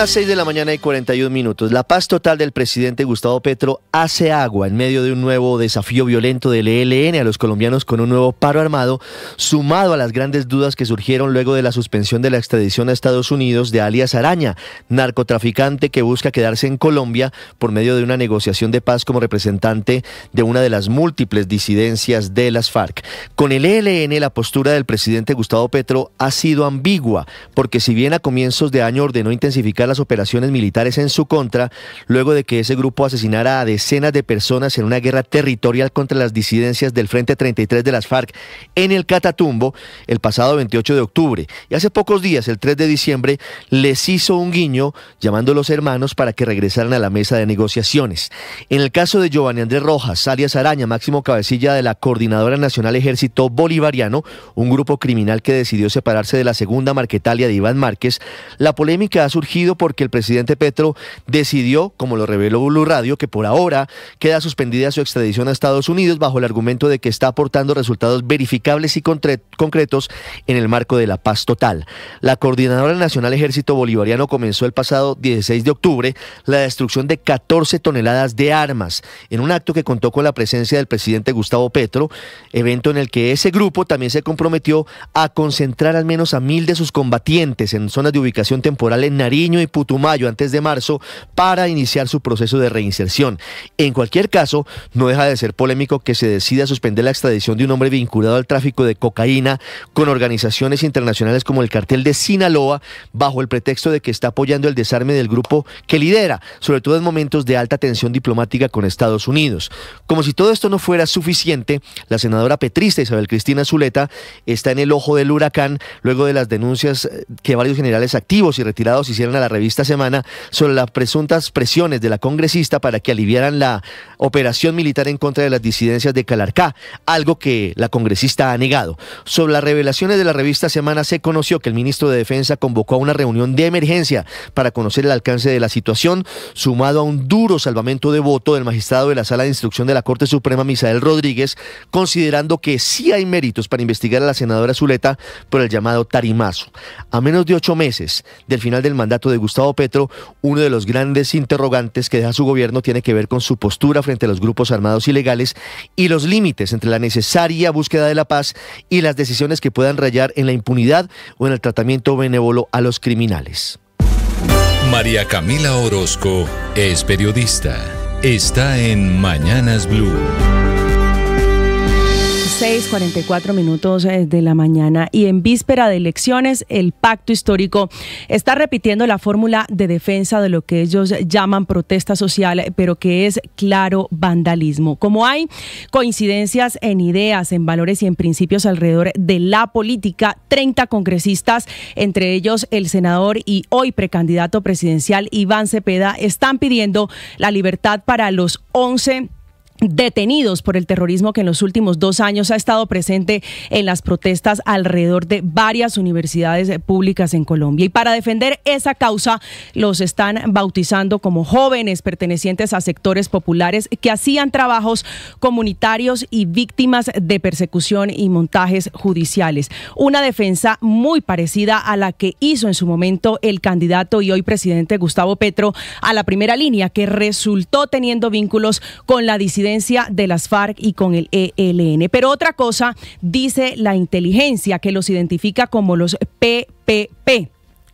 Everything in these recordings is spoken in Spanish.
las 6 de la mañana y 41 minutos. La paz total del presidente Gustavo Petro hace agua en medio de un nuevo desafío violento del ELN a los colombianos con un nuevo paro armado, sumado a las grandes dudas que surgieron luego de la suspensión de la extradición a Estados Unidos de alias Araña, narcotraficante que busca quedarse en Colombia por medio de una negociación de paz como representante de una de las múltiples disidencias de las FARC. Con el ELN, la postura del presidente Gustavo Petro ha sido ambigua, porque si bien a comienzos de año ordenó intensificar las operaciones militares en su contra, luego de que ese grupo asesinara a decenas de personas en una guerra territorial contra las disidencias del Frente 33 de las FARC en el Catatumbo el pasado 28 de octubre. Y hace pocos días, el 3 de diciembre, les hizo un guiño llamándolos hermanos para que regresaran a la mesa de negociaciones. En el caso de Giovanni Andrés Rojas, alias Araña, máximo cabecilla de la Coordinadora Nacional Ejército Bolivariano, un grupo criminal que decidió separarse de la segunda Marquetalia de Iván Márquez, la polémica ha surgido porque el presidente Petro decidió, como lo reveló Blue Radio, que por ahora queda suspendida su extradición a Estados Unidos bajo el argumento de que está aportando resultados verificables y concretos en el marco de la paz total. La Coordinadora Nacional Ejército Bolivariano comenzó el pasado 16 de octubre la destrucción de 14 toneladas de armas en un acto que contó con la presencia del presidente Gustavo Petro, evento en el que ese grupo también se comprometió a concentrar al menos a 1.000 de sus combatientes en zonas de ubicación temporal en Nariño y Putumayo antes de marzo para iniciar su proceso de reinserción. En cualquier caso, no deja de ser polémico que se decida suspender la extradición de un hombre vinculado al tráfico de cocaína con organizaciones internacionales como el Cartel de Sinaloa, bajo el pretexto de que está apoyando el desarme del grupo que lidera, sobre todo en momentos de alta tensión diplomática con Estados Unidos. Como si todo esto no fuera suficiente, la senadora petrista Isabel Cristina Zuleta está en el ojo del huracán luego de las denuncias que varios generales activos y retirados hicieron a la revista Semana sobre las presuntas presiones de la congresista para que aliviaran la operación militar en contra de las disidencias de Calarcá, algo que la congresista ha negado. Sobre las revelaciones de la revista Semana se conoció que el ministro de Defensa convocó a una reunión de emergencia para conocer el alcance de la situación, sumado a un duro salvamento de voto del magistrado de la Sala de Instrucción de la Corte Suprema, Misael Rodríguez, considerando que sí hay méritos para investigar a la senadora Zuleta por el llamado tarimazo. A menos de 8 meses del final del mandato de Gustavo Petro, uno de los grandes interrogantes que deja su gobierno tiene que ver con su postura frente a los grupos armados ilegales y los límites entre la necesaria búsqueda de la paz y las decisiones que puedan rayar en la impunidad o en el tratamiento benévolo a los criminales. María Camila Orozco es periodista. Está en Mañanas Blue. 6:44 de la mañana, y en víspera de elecciones el pacto histórico está repitiendo la fórmula de defensa de lo que ellos llaman protesta social, pero que es claro vandalismo. Como hay coincidencias en ideas, en valores y en principios alrededor de la política, 30 congresistas, entre ellos el senador y hoy precandidato presidencial Iván Cepeda, están pidiendo la libertad para los 11 detenidos por el terrorismo que en los últimos 2 años ha estado presente en las protestas alrededor de varias universidades públicas en Colombia. Y para defender esa causa los están bautizando como jóvenes pertenecientes a sectores populares que hacían trabajos comunitarios y víctimas de persecución y montajes judiciales. Una defensa muy parecida a la que hizo en su momento el candidato y hoy presidente Gustavo Petro a la primera línea, que resultó teniendo vínculos con la disidencia de las FARC y con el ELN. Pero otra cosa dice la inteligencia, que los identifica como los PPP.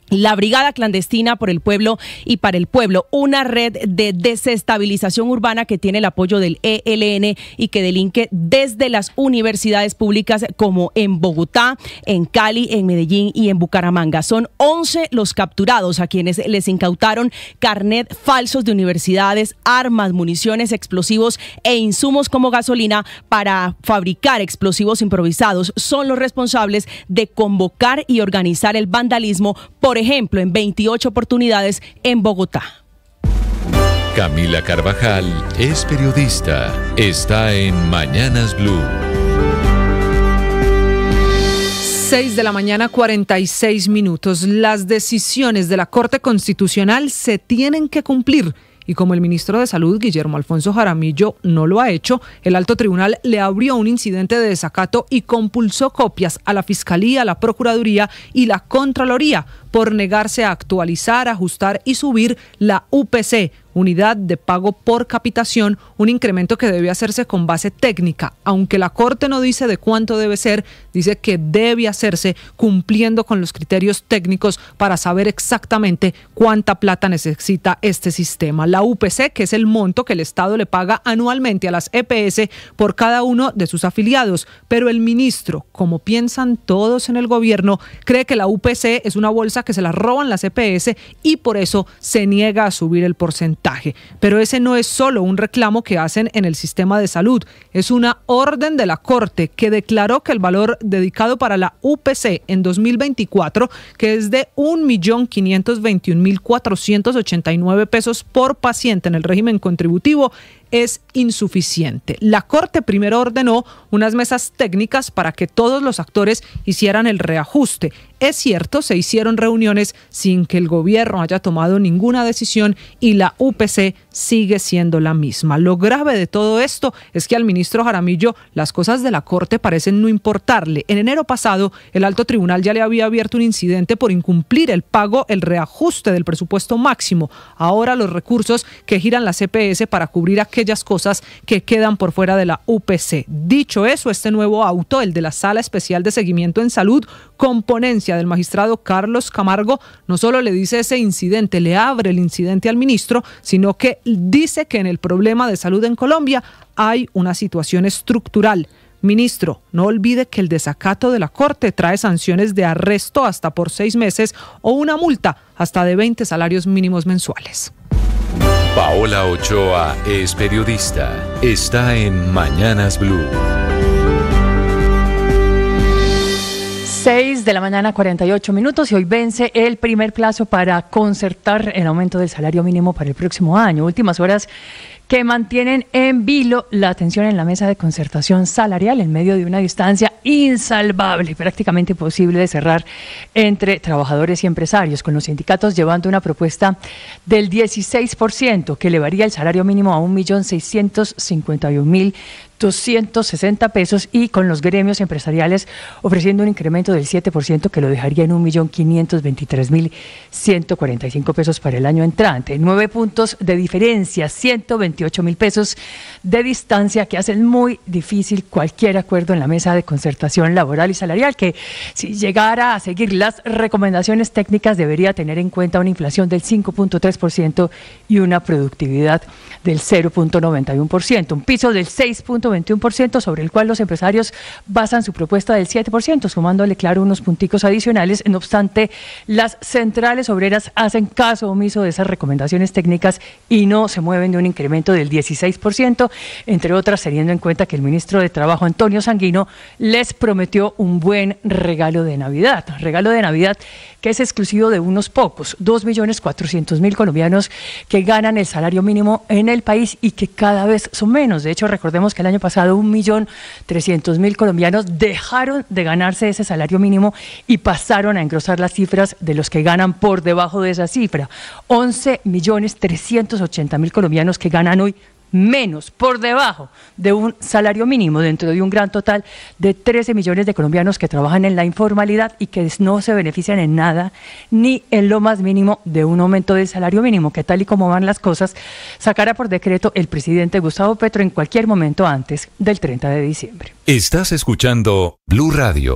La Brigada Clandestina por el Pueblo y para el Pueblo, una red de desestabilización urbana que tiene el apoyo del ELN y que delinque desde las universidades públicas como en Bogotá, en Cali, en Medellín y en Bucaramanga. Son 11 los capturados a quienes les incautaron carnet falsos de universidades, armas, municiones, explosivos e insumos como gasolina para fabricar explosivos improvisados. Son los responsables de convocar y organizar el vandalismo, por ejemplo, en 28 oportunidades en Bogotá. Camila Carvajal es periodista. Está en Mañanas Blue. 6 de la mañana, 46 minutos. Las decisiones de la Corte Constitucional se tienen que cumplir y como el ministro de Salud, Guillermo Alfonso Jaramillo, no lo ha hecho, el alto tribunal le abrió un incidente de desacato y compulsó copias a la Fiscalía, la Procuraduría y la Contraloría por negarse a actualizar, ajustar y subir la UPC, unidad de pago por capitación, un incremento que debe hacerse con base técnica. Aunque la Corte no dice de cuánto debe ser, dice que debe hacerse cumpliendo con los criterios técnicos para saber exactamente cuánta plata necesita este sistema. La UPC, que es el monto que el Estado le paga anualmente a las EPS por cada uno de sus afiliados. Pero el ministro, como piensan todos en el gobierno, cree que la UPC es una bolsa que se la roban las EPS y por eso se niega a subir el porcentaje. Pero ese no es solo un reclamo que hacen en el sistema de salud, es una orden de la Corte que declaró que el valor dedicado para la UPC en 2024, que es de 1.521.489 pesos por paciente en el régimen contributivo, es insuficiente. La Corte primero ordenó unas mesas técnicas para que todos los actores hicieran el reajuste. Es cierto, se hicieron reuniones sin que el gobierno haya tomado ninguna decisión y la UPC sigue siendo la misma. Lo grave de todo esto es que al ministro Jaramillo las cosas de la Corte parecen no importarle. En enero pasado, el alto tribunal ya le había abierto un incidente por incumplir el pago, el reajuste del presupuesto máximo. Ahora los recursos que giran las EPS para cubrir aquellas cosas que quedan por fuera de la UPC. Dicho eso, este nuevo auto, el de la Sala Especial de Seguimiento en Salud, con ponencia del magistrado Carlos Camargo, no solo le dice ese incidente, le abre el incidente al ministro, sino que dice que en el problema de salud en Colombia hay una situación estructural. Ministro, no olvide que el desacato de la Corte trae sanciones de arresto hasta por 6 meses o una multa hasta de 20 salarios mínimos mensuales. Paola Ochoa es periodista. Está en Mañanas Blue. 6 de la mañana, 48 minutos, y hoy vence el primer plazo para concertar el aumento del salario mínimo para el próximo año. Últimas horas que mantienen en vilo la atención en la mesa de concertación salarial en medio de una distancia insalvable, prácticamente imposible de cerrar entre trabajadores y empresarios, con los sindicatos llevando una propuesta del 16% que elevaría el salario mínimo a 1.651.260 pesos y con los gremios empresariales ofreciendo un incremento del 7% que lo dejaría en 1.523.145 pesos para el año entrante. 9 puntos de diferencia, 128.000 pesos de distancia que hacen muy difícil cualquier acuerdo en la mesa de concertación laboral y salarial, que si llegara a seguir las recomendaciones técnicas debería tener en cuenta una inflación del 5.3% y una productividad del 0.91%, un piso del 6.21% sobre el cual los empresarios basan su propuesta del 7%, sumándole, claro, unos punticos adicionales. No obstante, las centrales obreras hacen caso omiso de esas recomendaciones técnicas y no se mueven de un incremento del 16%, entre otras teniendo en cuenta que el ministro de Trabajo, Antonio Sanguino, les prometió un buen regalo de Navidad que es exclusivo de unos pocos, 2.400.000 colombianos que ganan el salario mínimo en el país y que cada vez son menos. De hecho, recordemos que el año pasado 1.300.000 colombianos dejaron de ganarse ese salario mínimo y pasaron a engrosar las cifras de los que ganan por debajo de esa cifra. 11.380.000 colombianos que ganan hoy menos, por debajo de un salario mínimo, dentro de un gran total de 13 millones de colombianos que trabajan en la informalidad y que no se benefician en nada, ni en lo más mínimo, de un aumento del salario mínimo, que tal y como van las cosas, sacará por decreto el presidente Gustavo Petro en cualquier momento antes del 30 de diciembre. Estás escuchando Blue Radio.